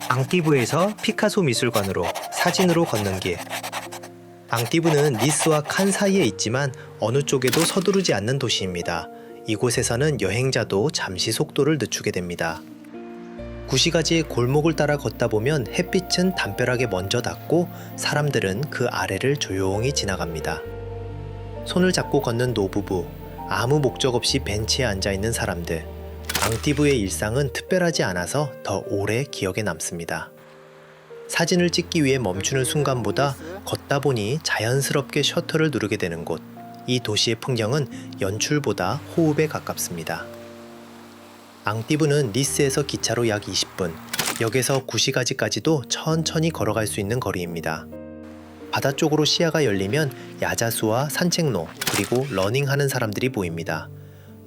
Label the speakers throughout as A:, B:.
A: 앙띠부에서 피카소 미술관으로 사진으로 걷는 길. 앙띠부는 니스와 칸 사이에 있지만 어느 쪽에도 서두르지 않는 도시입니다. 이곳에서는 여행자도 잠시 속도를 늦추게 됩니다. 구시가지의 골목을 따라 걷다 보면 햇빛은 담벼락에 먼저 닿고 사람들은 그 아래를 조용히 지나갑니다. 손을 잡고 걷는 노부부, 아무 목적 없이 벤치에 앉아있는 사람들. 앙띠부의 일상은 특별하지 않아서 더 오래 기억에 남습니다. 사진을 찍기 위해 멈추는 순간보다 걷다 보니 자연스럽게 셔터를 누르게 되는 곳. 이 도시의 풍경은 연출보다 호흡에 가깝습니다. 앙띠부는 니스에서 기차로 약 20분, 역에서 구시가지까지도 천천히 걸어갈 수 있는 거리입니다. 바다 쪽으로 시야가 열리면 야자수와 산책로, 그리고 러닝하는 사람들이 보입니다.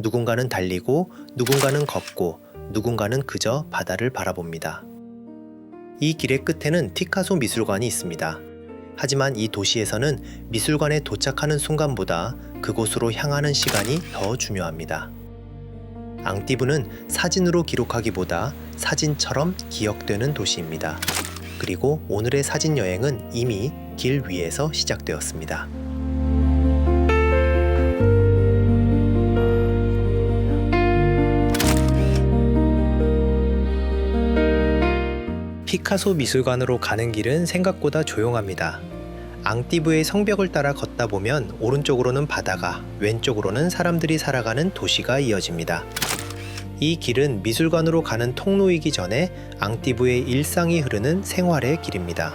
A: 누군가는 달리고, 누군가는 걷고, 누군가는 그저 바다를 바라봅니다. 이 길의 끝에는 피카소 미술관이 있습니다. 하지만 이 도시에서는 미술관에 도착하는 순간보다 그곳으로 향하는 시간이 더 중요합니다. 앙띠부는 사진으로 기록하기보다 사진처럼 기억되는 도시입니다. 그리고 오늘의 사진 여행은 이미 길 위에서 시작되었습니다. 피카소 미술관으로 가는 길은 생각보다 조용합니다. 앙띠부의 성벽을 따라 걷다 보면 오른쪽으로는 바다가, 왼쪽으로는 사람들이 살아가는 도시가 이어집니다. 이 길은 미술관으로 가는 통로이기 전에 앙띠부의 일상이 흐르는 생활의 길입니다.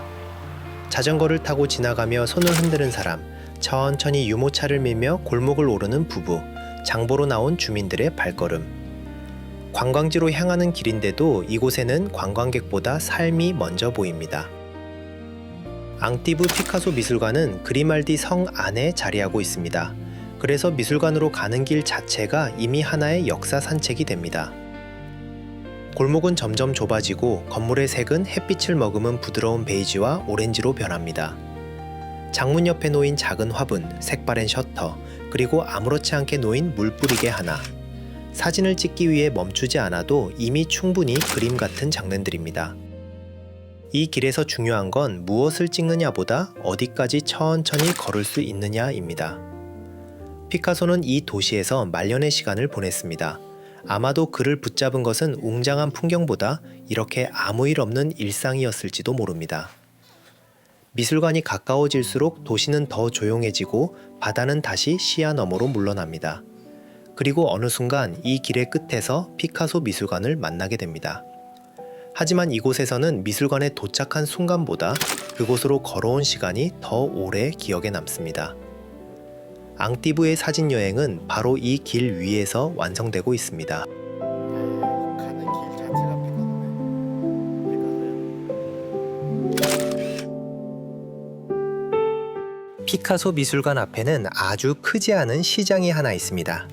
A: 자전거를 타고 지나가며 손을 흔드는 사람, 천천히 유모차를 밀며 골목을 오르는 부부, 장보러 나온 주민들의 발걸음. 관광지로 향하는 길인데도 이곳에는 관광객보다 삶이 먼저 보입니다. 앙띠부 피카소 미술관은 그리말디 성 안에 자리하고 있습니다. 그래서 미술관으로 가는 길 자체가 이미 하나의 역사 산책이 됩니다. 골목은 점점 좁아지고 건물의 색은 햇빛을 머금은 부드러운 베이지와 오렌지로 변합니다. 장문 옆에 놓인 작은 화분, 색바랜 셔터, 그리고 아무렇지 않게 놓인 물뿌리개 하나. 사진을 찍기 위해 멈추지 않아도 이미 충분히 그림 같은 장면들입니다. 이 길에서 중요한 건 무엇을 찍느냐보다 어디까지 천천히 걸을 수 있느냐입니다. 피카소는 이 도시에서 말년의 시간을 보냈습니다. 아마도 그를 붙잡은 것은 웅장한 풍경보다 이렇게 아무 일 없는 일상이었을지도 모릅니다. 미술관이 가까워질수록 도시는 더 조용해지고 바다는 다시 시야 너머로 물러납니다. 그리고 어느 순간 이 길의 끝에서 피카소 미술관을 만나게 됩니다. 하지만 이곳에서는 미술관에 도착한 순간보다 그곳으로 걸어온 시간이 더 오래 기억에 남습니다. 앙띠부의 사진 여행은 바로 이 길 위에서 완성되고 있습니다.
B: 가는 길 자체가
A: 피카소 미술관 앞에는 아주 크지 않은 시장이 하나 있습니다.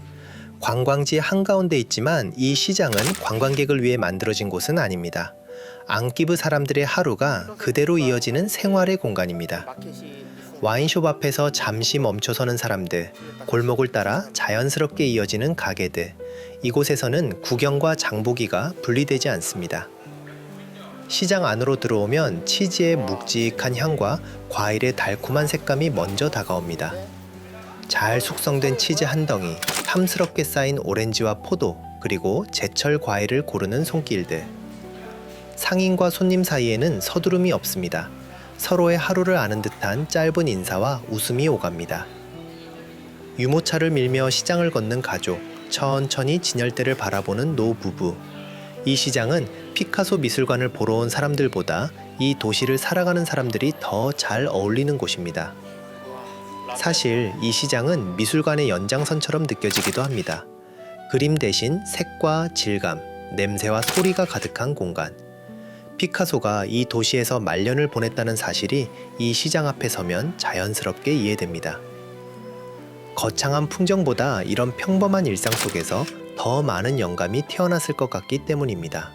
A: 관광지 한가운데 있지만 이 시장은 관광객을 위해 만들어진 곳은 아닙니다. 앙띠부 사람들의 하루가 그대로 이어지는 생활의 공간입니다. 와인숍 앞에서 잠시 멈춰서는 사람들, 골목을 따라 자연스럽게 이어지는 가게들. 이곳에서는 구경과 장보기가 분리되지 않습니다. 시장 안으로 들어오면 치즈의 묵직한 향과 과일의 달콤한 색감이 먼저 다가옵니다. 잘 숙성된 치즈 한 덩이, 탐스럽게 쌓인 오렌지와 포도, 그리고 제철 과일을 고르는 손길들. 상인과 손님 사이에는 서두름이 없습니다. 서로의 하루를 아는 듯한 짧은 인사와 웃음이 오갑니다. 유모차를 밀며 시장을 걷는 가족, 천천히 진열대를 바라보는 노부부. 이 시장은 피카소 미술관을 보러 온 사람들보다 이 도시를 살아가는 사람들이 더 잘 어울리는 곳입니다. 사실 이 시장은 미술관의 연장선처럼 느껴지기도 합니다. 그림 대신 색과 질감, 냄새와 소리가 가득한 공간. 피카소가 이 도시에서 말년을 보냈다는 사실이 이 시장 앞에 서면 자연스럽게 이해됩니다. 거창한 풍경보다 이런 평범한 일상 속에서 더 많은 영감이 태어났을 것 같기 때문입니다.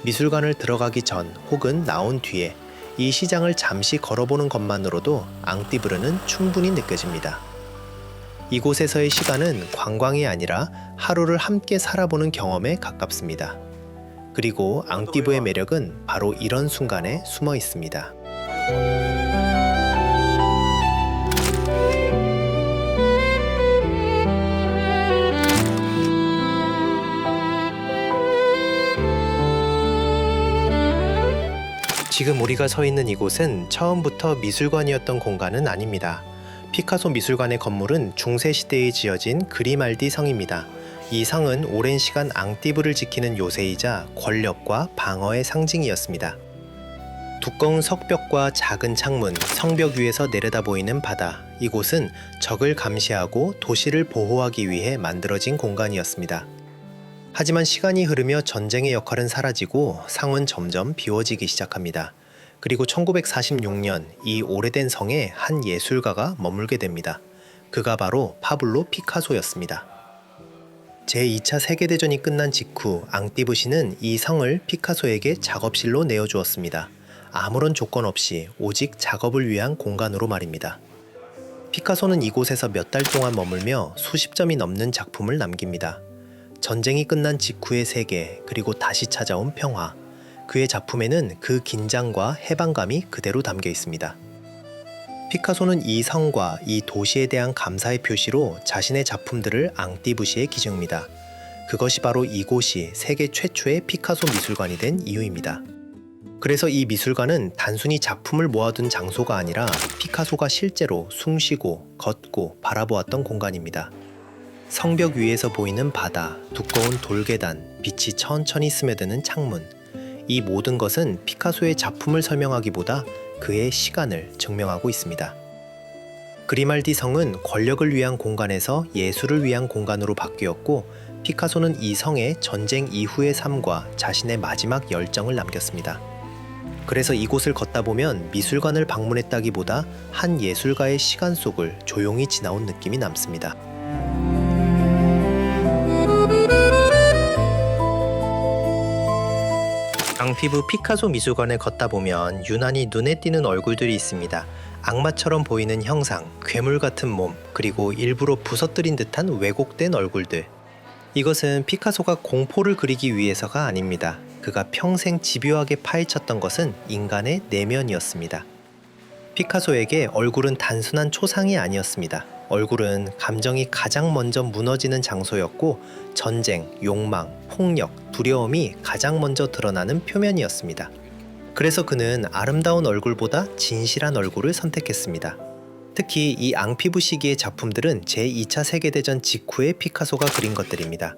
A: 미술관을 들어가기 전 혹은 나온 뒤에 이 시장을 잠시 걸어보는 것만으로도 앙띠부르는 충분히 느껴집니다. 이곳에서의 시간은 관광이 아니라 하루를 함께 살아보는 경험에 가깝습니다. 그리고 앙띠부의 매력은 바로 이런 순간에 숨어 있습니다. 지금 우리가 서 있는 이곳은 처음부터 미술관이었던 공간은 아닙니다. 피카소 미술관의 건물은 중세시대에 지어진 그리말디 성입니다. 이 성은 오랜 시간 앙띠부를 지키는 요새이자 권력과 방어의 상징이었습니다. 두꺼운 석벽과 작은 창문, 성벽 위에서 내려다 보이는 바다, 이곳은 적을 감시하고 도시를 보호하기 위해 만들어진 공간이었습니다. 하지만 시간이 흐르며 전쟁의 역할은 사라지고 성은 점점 비워지기 시작합니다. 그리고 1946년 이 오래된 성에 한 예술가가 머물게 됩니다. 그가 바로 파블로 피카소였습니다. 제2차 세계대전이 끝난 직후 앙띠부시는 이 성을 피카소에게 작업실로 내어주었습니다. 아무런 조건 없이 오직 작업을 위한 공간으로 말입니다. 피카소는 이곳에서 몇 달 동안 머물며 수십 점이 넘는 작품을 남깁니다. 전쟁이 끝난 직후의 세계, 그리고 다시 찾아온 평화. 그의 작품에는 그 긴장과 해방감이 그대로 담겨 있습니다. 피카소는 이 성과 이 도시에 대한 감사의 표시로 자신의 작품들을 앙띠부시에 기증합니다. 그것이 바로 이곳이 세계 최초의 피카소 미술관이 된 이유입니다. 그래서 이 미술관은 단순히 작품을 모아둔 장소가 아니라 피카소가 실제로 숨쉬고 걷고 바라보았던 공간입니다. 성벽 위에서 보이는 바다, 두꺼운 돌계단, 빛이 천천히 스며드는 창문. 이 모든 것은 피카소의 작품을 설명하기보다 그의 시간을 증명하고 있습니다. 그리말디 성은 권력을 위한 공간에서 예술을 위한 공간으로 바뀌었고, 피카소는 이 성에 전쟁 이후의 삶과 자신의 마지막 열정을 남겼습니다. 그래서 이곳을 걷다 보면 미술관을 방문했다기보다 한 예술가의 시간 속을 조용히 지나온 느낌이 남습니다. 앙피부 피카소 미술관에 걷다 보면 유난히 눈에 띄는 얼굴들이 있습니다. 악마처럼 보이는 형상, 괴물 같은 몸, 그리고 일부러 부서뜨린 듯한 왜곡된 얼굴들. 이것은 피카소가 공포를 그리기 위해서가 아닙니다. 그가 평생 집요하게 파헤쳤던 것은 인간의 내면이었습니다. 피카소에게 얼굴은 단순한 초상이 아니었습니다. 얼굴은 감정이 가장 먼저 무너지는 장소였고, 전쟁, 욕망, 폭력, 두려움이 가장 먼저 드러나는 표면이었습니다. 그래서 그는 아름다운 얼굴보다 진실한 얼굴을 선택했습니다. 특히 이 앙피부 시기의 작품들은 제2차 세계대전 직후에 피카소가 그린 것들입니다.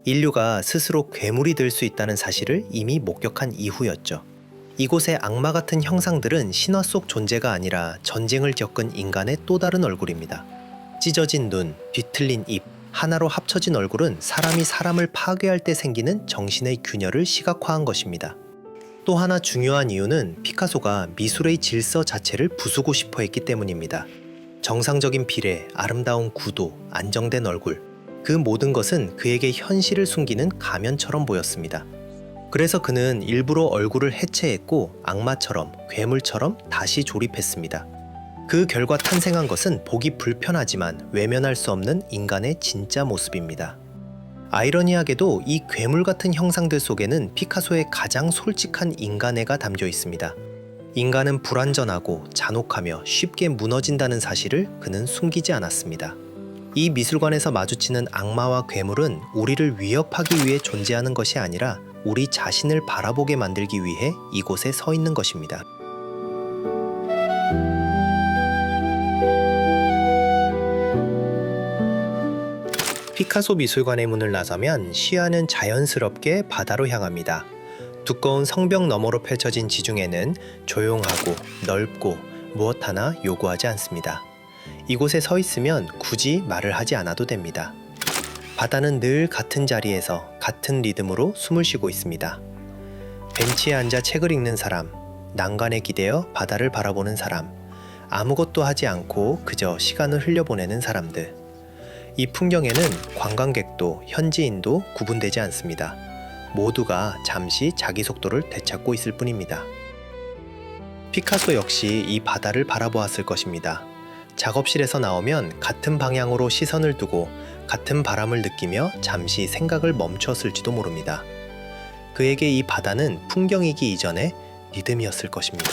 A: 인류가 스스로 괴물이 될 수 있다는 사실을 이미 목격한 이후였죠. 이곳의 악마 같은 형상들은 신화 속 존재가 아니라 전쟁을 겪은 인간의 또 다른 얼굴입니다. 찢어진 눈, 뒤틀린 입, 하나로 합쳐진 얼굴은 사람이 사람을 파괴할 때 생기는 정신의 균열을 시각화한 것입니다. 또 하나 중요한 이유는 피카소가 미술의 질서 자체를 부수고 싶어 했기 때문입니다. 정상적인 비례, 아름다운 구도, 안정된 얼굴, 그 모든 것은 그에게 현실을 숨기는 가면처럼 보였습니다. 그래서 그는 일부러 얼굴을 해체했고 악마처럼, 괴물처럼 다시 조립했습니다. 그 결과 탄생한 것은 보기 불편하지만 외면할 수 없는 인간의 진짜 모습입니다. 아이러니하게도 이 괴물 같은 형상들 속에는 피카소의 가장 솔직한 인간애가 담겨 있습니다. 인간은 불완전하고 잔혹하며 쉽게 무너진다는 사실을 그는 숨기지 않았습니다. 이 미술관에서 마주치는 악마와 괴물은 우리를 위협하기 위해 존재하는 것이 아니라 우리 자신을 바라보게 만들기 위해 이곳에 서 있는 것입니다. 피카소 미술관의 문을 나서면 시야는 자연스럽게 바다로 향합니다. 두꺼운 성벽 너머로 펼쳐진 지중해는 조용하고 넓고 무엇 하나 요구하지 않습니다. 이곳에 서 있으면 굳이 말을 하지 않아도 됩니다. 바다는 늘 같은 자리에서 같은 리듬으로 숨을 쉬고 있습니다. 벤치에 앉아 책을 읽는 사람, 난간에 기대어 바다를 바라보는 사람, 아무것도 하지 않고 그저 시간을 흘려보내는 사람들. 이 풍경에는 관광객도 현지인도 구분되지 않습니다. 모두가 잠시 자기 속도를 되찾고 있을 뿐입니다. 피카소 역시 이 바다를 바라보았을 것입니다. 작업실에서 나오면 같은 방향으로 시선을 두고 같은 바람을 느끼며 잠시 생각을 멈추었을지도 모릅니다. 그에게 이 바다는 풍경이기 이전에 리듬이었을 것입니다.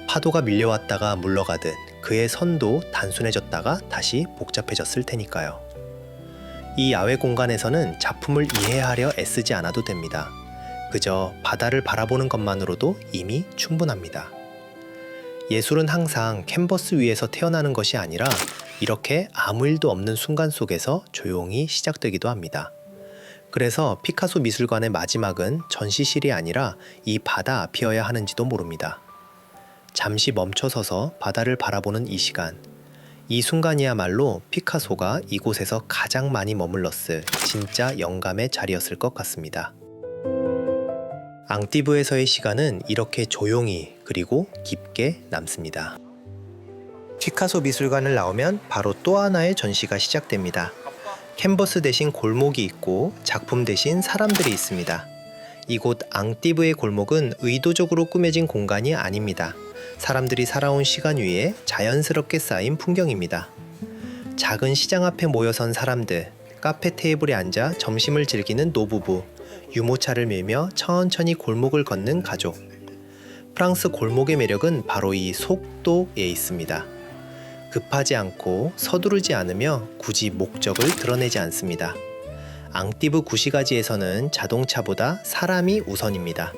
A: 파도가 밀려왔다가 물러가듯 그의 선도 단순해졌다가 다시 복잡해졌을 테니까요. 이 야외 공간에서는 작품을 이해하려 애쓰지 않아도 됩니다. 그저 바다를 바라보는 것만으로도 이미 충분합니다. 예술은 항상 캔버스 위에서 태어나는 것이 아니라 이렇게 아무 일도 없는 순간 속에서 조용히 시작되기도 합니다. 그래서 피카소 미술관의 마지막은 전시실이 아니라 이 바다 앞이어야 하는지도 모릅니다. 잠시 멈춰서서 바다를 바라보는 이 시간, 이 순간이야말로 피카소가 이곳에서 가장 많이 머물렀을 진짜 영감의 자리였을 것 같습니다. 앙띠브에서의 시간은 이렇게 조용히 그리고 깊게 남습니다. 피카소 미술관을 나오면 바로 또 하나의 전시가 시작됩니다. 캔버스 대신 골목이 있고 작품 대신 사람들이 있습니다. 이곳 앙띠브의 골목은 의도적으로 꾸며진 공간이 아닙니다. 사람들이 살아온 시간 위에 자연스럽게 쌓인 풍경입니다. 작은 시장 앞에 모여선 사람들, 카페 테이블에 앉아 점심을 즐기는 노부부, 유모차를 밀며 천천히 골목을 걷는 가족. 프랑스 골목의 매력은 바로 이 속도에 있습니다. 급하지 않고 서두르지 않으며 굳이 목적을 드러내지 않습니다. 앙띠브 구시가지에서는 자동차보다 사람이 우선입니다.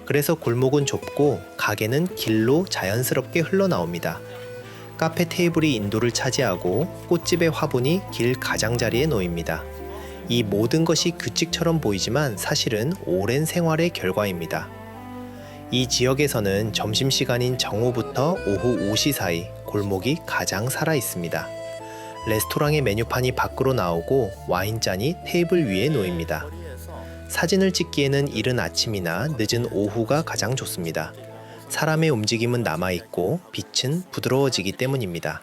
A: 그래서 골목은 좁고 가게는 길로 자연스럽게 흘러나옵니다. 카페 테이블이 인도를 차지하고 꽃집의 화분이 길 가장자리에 놓입니다. 이 모든 것이 규칙처럼 보이지만 사실은 오랜 생활의 결과입니다. 이 지역에서는 점심시간인 정오부터 오후 5시 사이 골목이 가장 살아 있습니다. 레스토랑의 메뉴판이 밖으로 나오고 와인잔이 테이블 위에 놓입니다. 사진을 찍기에는 이른 아침이나 늦은 오후가 가장 좋습니다. 사람의 움직임은 남아있고 빛은 부드러워지기 때문입니다.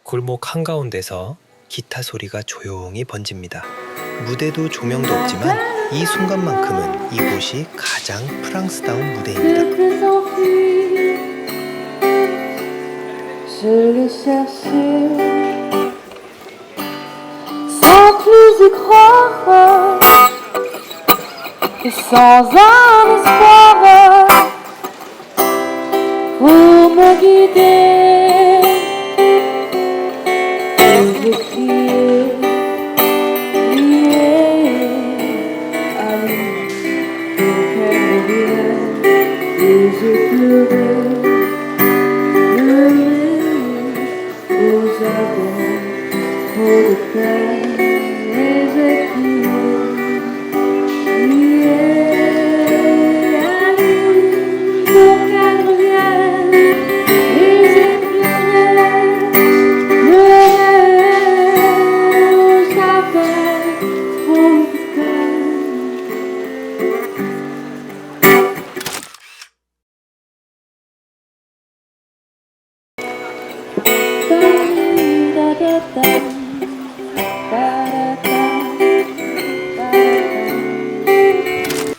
A: 골목 한가운데서 기타 소리가 조용히 번집니다. 무대도 조명도 없지만 이 순간만큼은 이곳이 가장 프랑스다운 무대입니다.
C: Plus y croire et sans un espoir pour me guider et je criais, allez, qu'elle revienne et je pleurais au jardin trop de peine.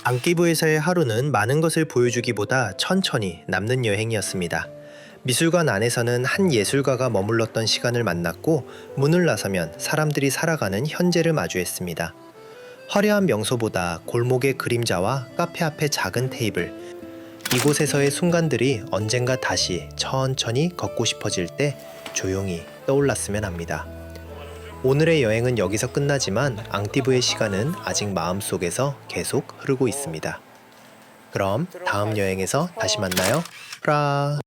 A: 앙띠브에서의 하루는 많은 것을 보여주기보다 천천히 남는 여행이었습니다. 미술관 안에서는 한 예술가가 머물렀던 시간을 만났고 문을 나서면 사람들이 살아가는 현재를 마주했습니다. 화려한 명소보다 골목의 그림자와 카페 앞의 작은 테이블, 이곳에서의 순간들이 언젠가 다시 천천히 걷고 싶어질 때 조용히 떠올랐으면 합니다. 오늘의 여행은 여기서 끝나지만 앙띠브의 시간은 아직 마음속에서 계속 흐르고 있습니다. 그럼 다음 여행에서 다시 만나요. 프라